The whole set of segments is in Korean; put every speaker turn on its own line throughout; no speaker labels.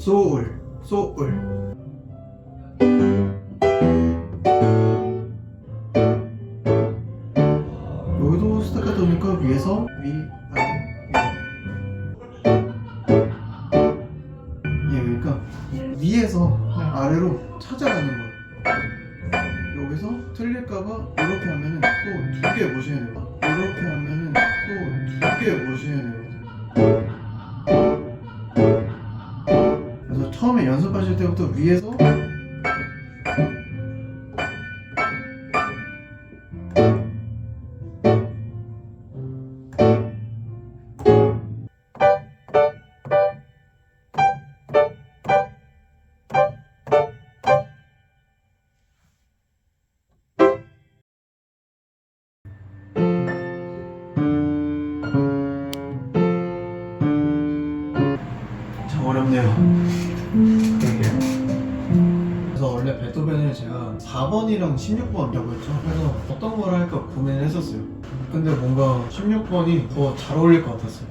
소울, 소울. 여기도 스타카토니까 위에서 위, 아래, 위. 예, 그러니까 위에서 아래로 찾아가는 거예요. 여기서 틀릴까봐 이렇게 하면은 또 두 개 보셔야 돼요. 이렇게 하면은 또 두 개 보셔야 되거든요. 그래서 처음에 연습하실 때부터 위에서 참 어렵네요. 그래서 원래 베토벤을 제가 4번이랑 16번이라고 했죠. 그래서 어떤 걸 할까 고민을 했었어요. 근데 뭔가 16번이 더 잘 어울릴 것 같았어요.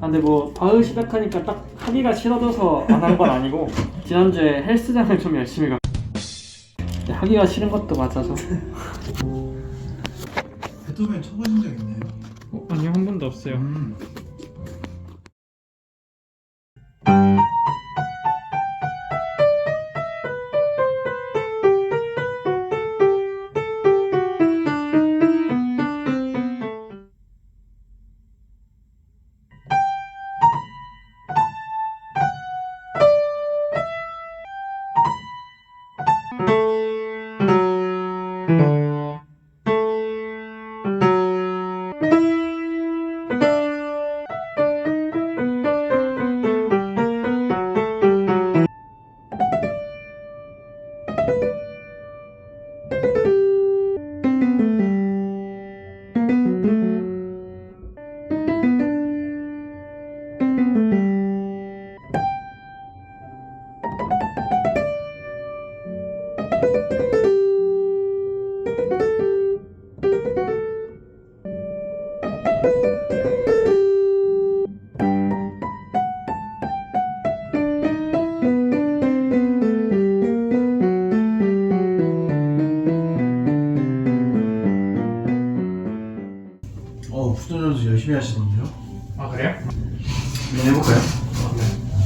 아, 근데 뭐 바흐 시작하니까 딱 하기가 싫어져서 안 한 건 아니고 지난주에 헬스장을 좀 열심히 가. 하기가 싫은 것도 맞아서.
베토벤 쳐보신 적 있나요?
아니요, 한 번도 없어요.
후전 연습 열심히 하시던데요?
아, 그래요?
한번 해볼까요?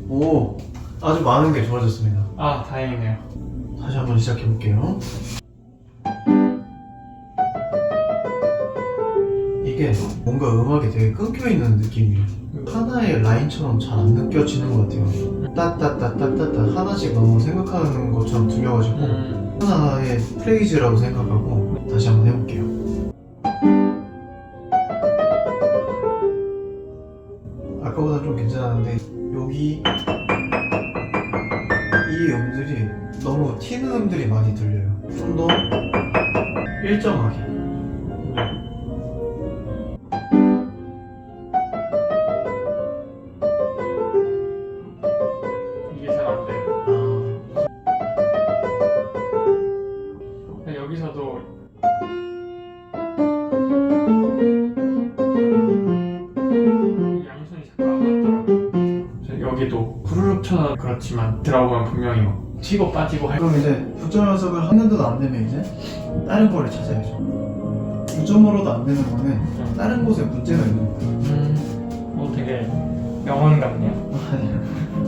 오, 아주 많은 게 좋아졌습니다.
아, 다행이네요.
다시 한번 시작해 볼게요. 이게 뭔가 음악이 되게 끊겨 있는 느낌이에요. 하나의 라인처럼 잘 안 느껴지는 것 같아요. 따따따따따따 하나씩 너무 생각하는 것처럼 들려가지고 하나의 프레이즈라고 생각하고 다시 한번 해볼게요. 아까보다 좀 괜찮았는데 여기 이 음들이 너무 튀는 음들이 많이 들려요. 좀 더 일정하게.
이게 잘 안 돼요. 여기서도 양손이 자꾸 안 맞더라고요. 여기도 후루룩 쳐서 그렇지만 들어보면 분명히 막 튀고 빠지고 할.
그럼 이제 9점 연습을 하는데도 안 되면 이제 다른 거를 찾아야죠. 9점으로도 안 되는 거는 다른 곳에 문제가 있는 거예요.
되게 명언 같네요.
아니요.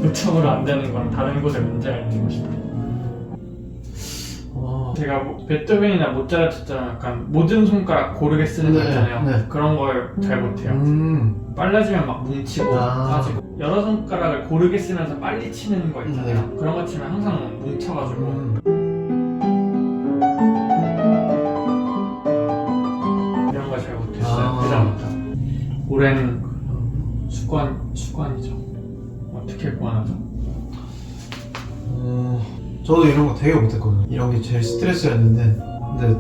요청으로 안 되는 건 다른 곳에 문제가 있는 것이다. 제가 베토벤이나 모차르트처럼 약간 모든 손가락 고르게 쓰는 거 있잖아요.
네.
그런 걸 잘 못해요. 빨라지면 막 뭉치고 빠지고 여러 손가락을 고르게 쓰면서 빨리 치는 거 있잖아요. 그런 거 치면 항상 뭉쳐가지고 이런 걸 잘 못했어요. 그다음부터 오랜 습관이죠. 어떻게 구원하죠?
저도 이런 거 되게 못했거든요. 이런 게 제일 스트레스였는데 근데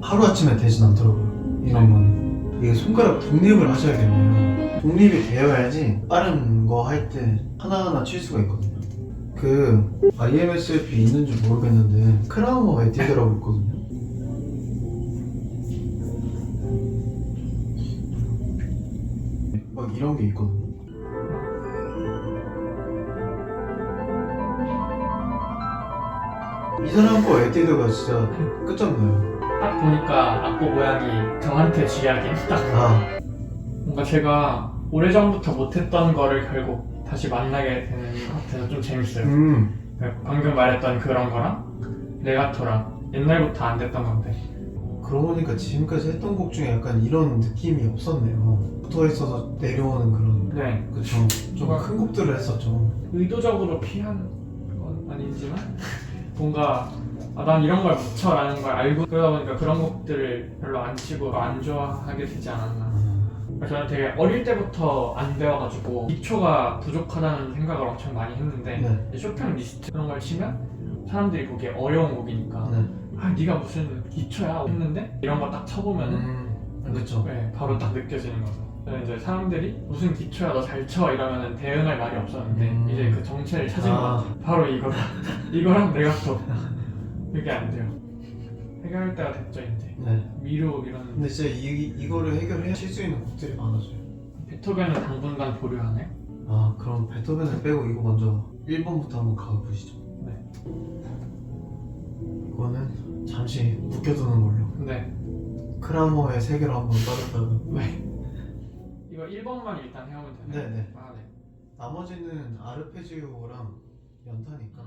하루아침에 되진 않더라고요. 이런 거는 이게 손가락 독립을 하셔야겠네요. 독립이 되어야지 다른 거 할 때 하나하나 칠 수가 있거든요. 그 IMSLP 있는지 모르겠는데 크라우머 에뛰드라고 있거든요. 막 이런 게 있거든요. 이 사람 거 에뛰드가 진짜 끝장나요.
딱 보니까 악보 모양이 저한테 쥐약이 딱
아,
뭔가 제가 오래전부터 못했던 거를 결국 다시 만나게 되는 것 같아서 좀 재밌어요. 방금 말했던 그런 거랑 레가토랑 옛날부터 안 됐던 건데
그러고 보니까 지금까지 했던 곡 중에 약간 이런 느낌이 없었네요. 붙어 있어서 내려오는 그런,
네
그쵸. 좀 큰 곡들을 했었죠.
의도적으로 피한 건 아니지만 뭔가 난 이런 걸 못 쳐라는 걸 알고 그러다 보니까 그런 곡들을 별로 안 치고 안 좋아하게 되지 않았나. 저는 되게 어릴 때부터 안 배워가지고 기초가 부족하다는 생각을 엄청 많이 했는데
네.
쇼팽 리스트 그런 걸 치면 사람들이 보기에 어려운 곡이니까
네.
아 네가 무슨 기초야 했는데 이런 거 딱 쳐보면은
그쵸.
네, 바로 딱 느껴지는 거죠. 그래서 이제 사람들이 무슨 기초야 너 잘 쳐 이러면은 대응할 말이 없었는데 이제 그 정체를 찾은 것 같아요. 바로 이거랑 내가 또 그게 안 돼요. 해결할 때가 됐죠 이제.
네.
위로 이런.
근데 진짜 이거를 해결해야 칠 수 있는 곡들이 많아져요.
베토벤은 당분간 보류하네.
아, 그럼 베토벤을 빼고 이거 먼저 1번부터 한번 가보시죠.
네.
이거는 잠시 묵혀두는 걸로.
네.
크라머의 세계로 한번 빠졌다가.
네. 이거 1번만 일단 해오면 되나요?
네네.
아 네.
나머지는 아르페지오랑 연타니까.